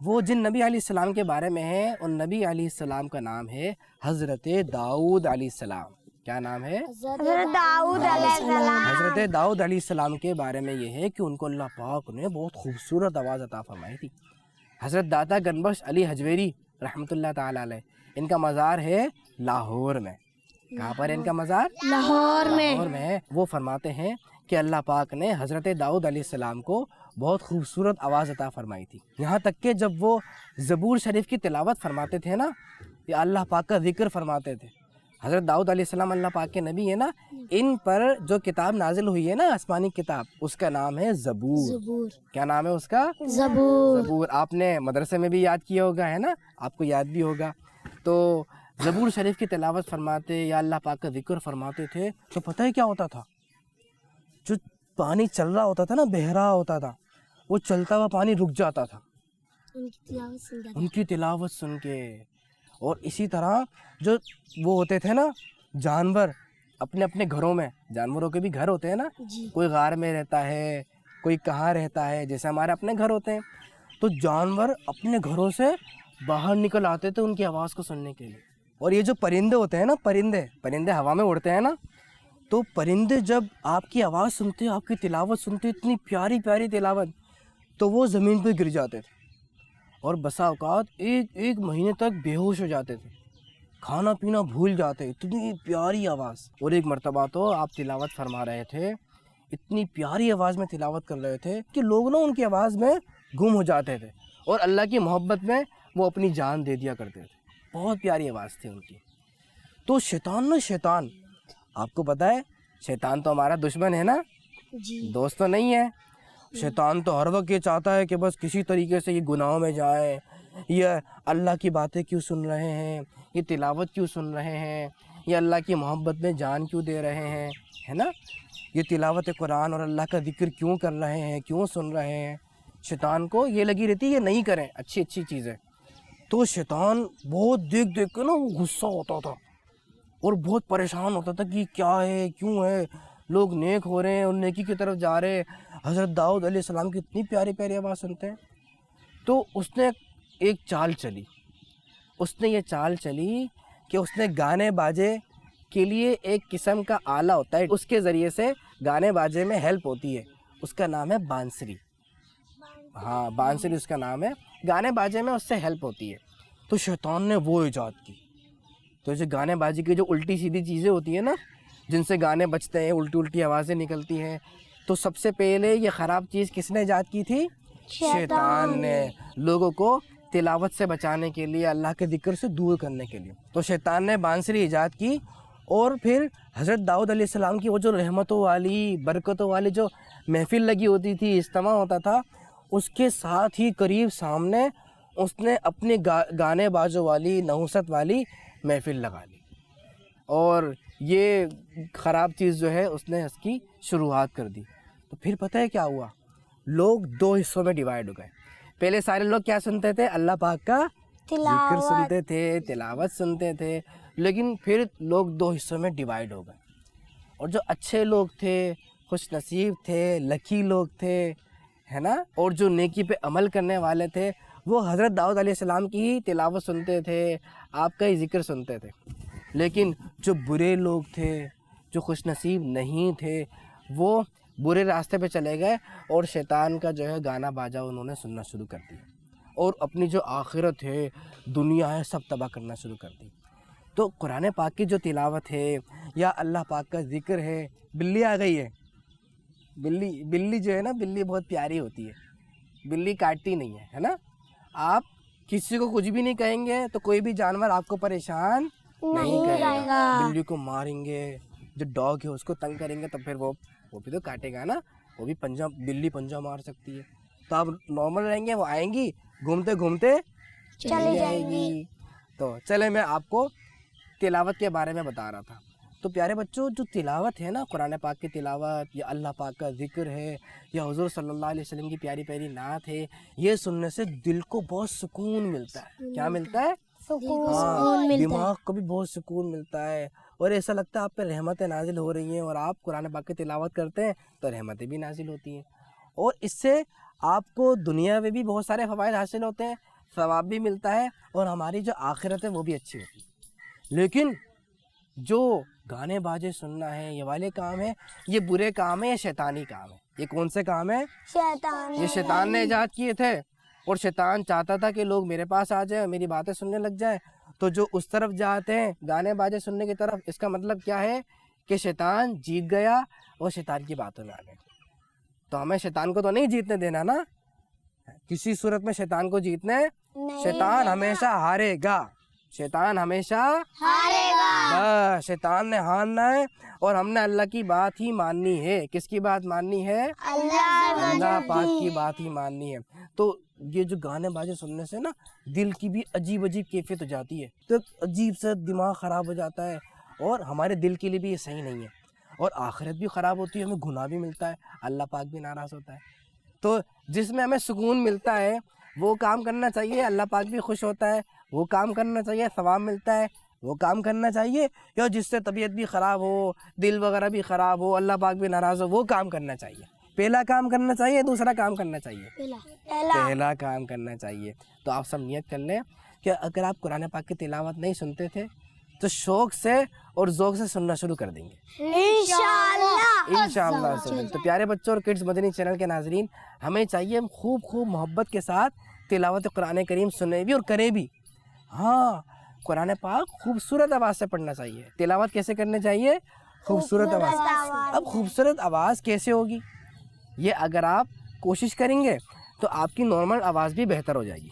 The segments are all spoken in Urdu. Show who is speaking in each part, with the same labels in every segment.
Speaker 1: وہ جن نبی علیہ السلام کے بارے میں ہے ان نبی علیہ السلام کا نام ہے حضرت داؤد علیہ السلام. کیا نام ہے؟
Speaker 2: حضرت داؤد علیہ السلام.
Speaker 1: حضرت داؤد علیہ السلام کے بارے میں یہ ہے کہ ان کو اللہ پاک نے بہت خوبصورت آواز عطا فرمائی تھی. حضرت داتا گنبخش علی حجویری رحمۃ اللہ تعالیٰ علیہ، ان کا مزار ہے لاہور میں. کہاں پر ہے ان کا مزار؟
Speaker 2: لاہور
Speaker 1: لاہور میں ہے. وہ فرماتے ہیں کہ اللہ پاک نے حضرت داؤد علیہ السلام کو بہت خوبصورت آواز عطا فرمائی تھی. یہاں تک کہ جب وہ زبور شریف کی تلاوت فرماتے تھے نا، یا اللہ پاک کا ذکر فرماتے تھے. حضرت داؤد علیہ السلام اللہ پاک کے نبی ہے نا، ان پر جو کتاب نازل ہوئی ہے نا، آسمانی کتاب، اس کا نام ہے زبور.
Speaker 2: زبور.
Speaker 1: کیا نام ہے اس کا؟
Speaker 2: زبور.
Speaker 1: زبور. آپ نے مدرسے میں بھی یاد کیا ہوگا، ہے نا، آپ کو یاد بھی ہوگا. تو زبور شریف کی تلاوت فرماتے یا اللہ پاک کا ذکر فرماتے تھے تو پتہ ہے کیا ہوتا تھا؟ جو پانی چل رہا ہوتا تھا نا، بہہ رہا ہوتا تھا، وہ چلتا ہوا پانی رک جاتا تھا ان کی تلاوت سن کے. اور اسی طرح جو وہ ہوتے تھے نا جانور، اپنے اپنے گھروں میں، جانوروں کے بھی گھر ہوتے ہیں نا، کوئی غار میں رہتا ہے، کوئی کہاں رہتا ہے، جیسے ہمارے اپنے گھر ہوتے ہیں. تو جانور اپنے گھروں سے باہر نکل آتے تھے ان کی آواز کو سننے کے لیے. اور یہ جو پرندے ہوتے ہیں نا، پرندے ہوا میں اڑتے ہیں نا، تو پرندے جب آپ کی آواز سنتے، آپ کی تلاوت سنتے، اتنی پیاری پیاری تلاوت، تو وہ زمین پہ گر جاتے تھے اور بسا اوقات ایک مہینے تک بے ہوش ہو جاتے تھے، کھانا پینا بھول جاتے، اتنی پیاری آواز. اور ایک مرتبہ تو آپ تلاوت فرما رہے تھے، اتنی پیاری آواز میں تلاوت کر رہے تھے کہ لوگ نا ان کی آواز میں گم ہو جاتے تھے اور اللہ کی محبت میں وہ اپنی جان دے دیا کرتے تھے. بہت پیاری آواز تھی ان کی. تو شیطان آپ کو پتہ ہے، شیطان تو ہمارا دشمن ہے نا، دوست تو نہیں ہے. شیطان تو ہر وقت یہ چاہتا ہے کہ بس کسی طریقے سے یہ گناہوں میں جائیں، یہ اللہ کی باتیں کیوں سن رہے ہیں، یہ تلاوت کیوں سن رہے ہیں، یہ اللہ کی محبت میں جان کیوں دے رہے ہیں، ہے نا، یہ تلاوت قرآن اور اللہ کا ذکر کیوں کر رہے ہیں، کیوں سن رہے ہیں. شیطان کو یہ لگی رہتی ہے یہ نہیں کریں اچھی چیزیں. تو شیطان بہت دیکھ کے نا وہ غصہ ہوتا تھا اور بہت پریشان ہوتا تھا کہ کیا ہے، کیوں ہے، لوگ نیک ہو رہے ہیں اور نیکی کی طرف جا رہے ہیں، حضرت داؤد علیہ السلام کی اتنی پیاری پیاری آواز سنتے ہیں. تو اس نے ایک چال چلی، کہ اس نے گانے باجے کے لیے ایک قسم کا آلہ ہوتا ہے، اس کے ذریعے سے گانے باجے میں ہیلپ ہوتی ہے، اس کا نام ہے بانسری. ہاں، بانسری اس کا نام ہے، گانے باجے میں اس سے ہیلپ ہوتی ہے. تو شیطان نے وہ ایجاد کی. تو جو گانے بازی کی جو الٹی سیدھی چیزیں ہوتی ہیں نا، جن سے گانے بجتے ہیں، الٹی آوازیں نکلتی ہیں، تو سب سے پہلے یہ خراب چیز کس نے ایجاد کی تھی؟ شیطان نے، لوگوں کو تلاوت سے بچانے کے لیے، اللہ کے ذکر سے دور کرنے کے لیے. تو شیطان نے بانسری ایجاد کی اور پھر حضرت داؤد علیہ السلام کی وہ جو رحمتوں والی، برکتوں والی جو محفل لگی ہوتی تھی، اجتماع ہوتا تھا، اس کے ساتھ ہی قریب سامنے اس نے اپنی گانے بازوں والی، نحوست والی محفل لگا لی اور یہ خراب چیز جو ہے اس نے اس کی شروعات کر دی. تو پھر پتہ ہے کیا ہوا؟ لوگ دو حصوں میں ڈیوائیڈ ہو گئے. پہلے سارے لوگ کیا سنتے تھے؟ اللہ پاک کا ذکر سنتے تھے، تلاوت سنتے تھے. لیکن پھر لوگ دو حصوں میں ڈیوائیڈ ہو گئے، اور جو اچھے لوگ تھے، خوش نصیب تھے، لکی لوگ تھے، ہے نا، اور جو نیکی پہ عمل کرنے والے تھے، وہ حضرت داؤد علیہ السلام کی ہی تلاوت سنتے تھے، آپ کا ہی ذکر سنتے تھے. لیکن جو برے لوگ تھے، جو خوش نصیب نہیں تھے، وہ برے راستے پہ چلے گئے اور شیطان کا جو ہے گانا باجا انہوں نے سننا شروع کر دیا اور اپنی جو آخرت ہے، دنیا ہے، سب تباہ کرنا شروع کر دی. تو قرآن پاک کی جو تلاوت ہے یا اللہ پاک کا ذکر ہے، بلی آ گئی ہے. بلی جو ہے نا، بلی بہت پیاری ہوتی ہے، بلی کاٹتی نہیں ہے نا. آپ کسی کو کچھ بھی نہیں کہیں گے تو کوئی بھی جانور آپ کو پریشان نہیں کرے گا. بلی کو ماریں گے، جو ڈاگ ہے اس کو تنگ کریں گے تو پھر وہ بھی تو کاٹے گا نا، وہ بھی بلی پنجہ مار سکتی ہے. تو آپ نارمل رہیں گے، وہ آئیں گی، گھومتے گھومتے چلی جائے گی. تو چلے میں آپ کو تلاوت کے بارے میں بتا رہا تھا. تو پیارے بچوں، جو تلاوت ہے نا، قرآن پاک کی تلاوت یا اللہ پاک کا ذکر ہے یا حضور صلی اللہ علیہ وسلم کی پیاری پیاری نعت ہے، یہ سننے سے دل کو بہت سکون ملتا ہے. کیا ملتا ہے؟ سکون. دماغ کو بھی بہت سکون ملتا ہے اور ایسا لگتا ہے آپ پہ رحمتیں نازل ہو رہی ہیں، اور آپ قرآن پاک کی تلاوت کرتے ہیں تو رحمتیں بھی نازل ہوتی ہیں. اور اس سے آپ کو دنیا میں بھی بہت سارے فوائد حاصل ہوتے ہیں ثواب بھی ملتا ہے اور ہماری جو آخرت ہے وہ بھی اچھی ہوتی ہے. لیکن جو گانے باجے سننا ہے یہ والے کام ہے، یہ برے کام ہے، یہ شیطانی کام ہے. یہ کون سے کام ہے؟
Speaker 2: شیطان.
Speaker 1: یہ شیطان نے ایجاد کیے تھے، اور شیطان چاہتا تھا کہ لوگ میرے پاس آ جائیں، میری باتیں سننے لگ جائیں. تو جو اس طرف جاتے ہیں گانے باجے سننے کی طرف، اس کا مطلب کیا ہے کہ شیطان جیت گیا اور شیطان کی باتوں میں آ گئے. تو ہمیں شیطان کو تو نہیں جیتنے دینا نا، کسی صورت میں شیطان کو جیتنے. شیطان ہمیشہ ہارے گا، شیطان ہمیشہ
Speaker 2: ہارے گا.
Speaker 1: بس شیطان نے ہارنا ہے، اور ہم نے اللہ کی بات ہی ماننی ہے. کس کی بات ماننی ہے؟ اللہ پاک کی بات ہی ماننی ہے. تو یہ جو گانے باجے سننے سے نا دل کی بھی عجیب عجیب کیفیت ہو جاتی ہے، تو عجیب سے دماغ خراب ہو جاتا ہے، اور ہمارے دل کے لیے بھی یہ صحیح نہیں ہے، اور آخرت بھی خراب ہوتی ہے، ہمیں گناہ بھی ملتا ہے، اللہ پاک بھی ناراض ہوتا ہے. تو جس میں ہمیں سکون ملتا ہے وہ کام کرنا چاہیے، اللہ پاک بھی خوش ہوتا ہے، وہ کام کرنا چاہیے، ثواب ملتا ہے وہ کام کرنا چاہیے. یا جس سے طبیعت بھی خراب ہو، دل وغیرہ بھی خراب ہو، اللہ پاک بھی ناراض ہو، وہ کام کرنا چاہیے. پہلا کام کرنا چاہیے، دوسرا کام کرنا چاہیے؟ پہلا کام کرنا چاہیے. تو آپ سب نیت کر لیں کہ اگر آپ قرآن پاک کی تلاوت نہیں سنتے تھے تو شوق سے اور ذوق سے سننا شروع کر دیں گے انشاءاللہ. تو پیارے بچوں اور کڈز مدنی چینل کے ناظرین، ہمیں چاہیے ہم خوب محبت کے ساتھ تلاوت قرآن کریم سنیں بھی اور کریں بھی. ہاں، قرآن پاک خوبصورت آواز سے پڑھنا چاہیے. تلاوت کیسے کرنے چاہیے؟ خوبصورت آواز. اب خوبصورت آواز کیسے ہوگی؟ یہ اگر آپ کوشش کریں گے تو آپ کی نارمل آواز بھی بہتر ہو جائے گی.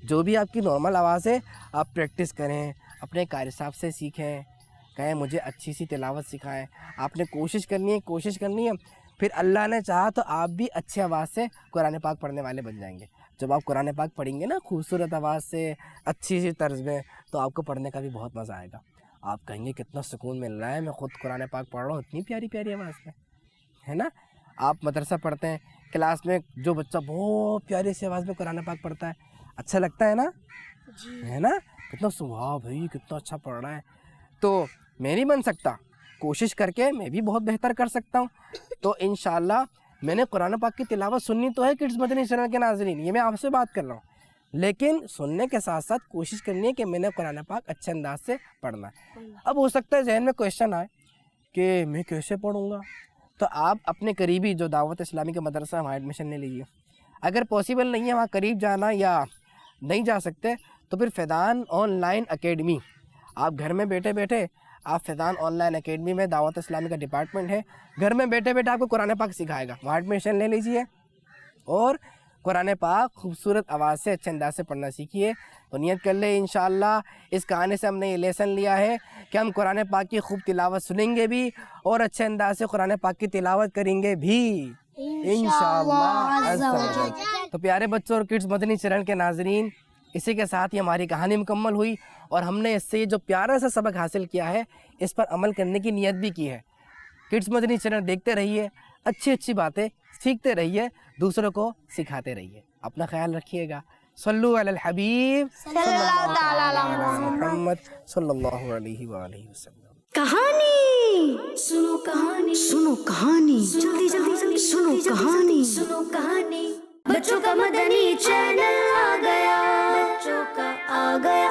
Speaker 1: جو بھی آپ کی نارمل آواز ہے آپ پریکٹس کریں، اپنے قاری صاحب سے سیکھیں، کہیں مجھے اچھی سی تلاوت سکھائیں. آپ نے کوشش کرنی ہے، پھر اللہ نے چاہا تو آپ بھی اچھی آواز سے قرآن پاک پڑھنے والے بن جائیں گے. جب آپ قرآن پاک پڑھیں گے نا خوبصورت آواز سے، اچھی سی طرز میں، تو آپ کو پڑھنے کا بھی بہت مزہ آئے گا. آپ کہیں گے کتنا سکون مل رہا ہے، میں خود قرآن پاک پڑھ رہا ہوں اتنی پیاری پیاری آواز میں، ہے نا. آپ مدرسہ پڑھتے ہیں، کلاس میں جو بچہ بہت پیاری سی آواز میں قرآن پاک پڑھتا ہے، اچھا لگتا ہے نا، ہے نا، کتنا واہ بھائی کتنا اچھا پڑھ رہا ہے. تو میں نہیں بن سکتا، کوشش کر کے میں بھی بہت بہتر کر سکتا ہوں. تو انشاءاللہ میں نے قرآن پاک کی تلاوت سننی تو ہے کڈز مدنی چینل کے ناظرین، یہ میں آپ سے بات کر رہا ہوں، لیکن سننے کے ساتھ ساتھ کوشش کرنی ہے کہ میں نے قرآن پاک اچھے انداز سے پڑھنا ہے. اب ہو سکتا ہے ذہن میں کویشچن آئے کہ میں کیسے پڑھوں گا؟ تو آپ اپنے قریبی جو دعوت اسلامی کا مدرسہ وہاں ایڈمیشن لے لیجیے. اگر پاسبل نہیں ہے وہاں قریب جانا یا نہیں جا سکتے تو پھر فیضان آن لائن اکیڈمی، آپ گھر میں بیٹھے بیٹھے آپ فیضان آن لائن اکیڈمی میں دعوت اسلامی کا ڈپارٹمنٹ ہے، گھر میں بیٹھے بیٹھے آپ کو قرآن پاک سکھائے گا، وہاں ایڈمیشن لے لیجیے اور قرآن پاک خوبصورت آواز سے اچھے انداز سے پڑھنا سیکھیے. تو نیت کر لیں انشاءاللہ اس کہانی سے ہم نے یہ لیسن لیا ہے کہ ہم قرآن پاک کی خوب تلاوت سنیں گے بھی اور اچھے انداز سے قرآن پاک کی تلاوت کریں گے بھی انشاءاللہ عز و جل. تو پیارے بچوں اور کڈز مدنی چینل کے ناظرین، اسی کے ساتھ ہی ہماری کہانی مکمل ہوئی، اور ہم نے اس سے جو پیارا سا سبق حاصل کیا ہے اس پر عمل کرنے کی نیت بھی کی ہے. کڈز مدنی چینل دیکھتے رہیے، اچھی باتیں سیکھتے رہیے، دوسروں کو سکھاتے رہیے. اپنا خیال رکھیے گا. صلو علی الحبیب صلی اللہ علی محمد صلی اللہ علیہ وآلہ وسلم.
Speaker 3: کہانی سنو، کہانی جلدی سنو کہانی. بچوں کا مدنی چینل آ گیا، بچوں کا آ گیا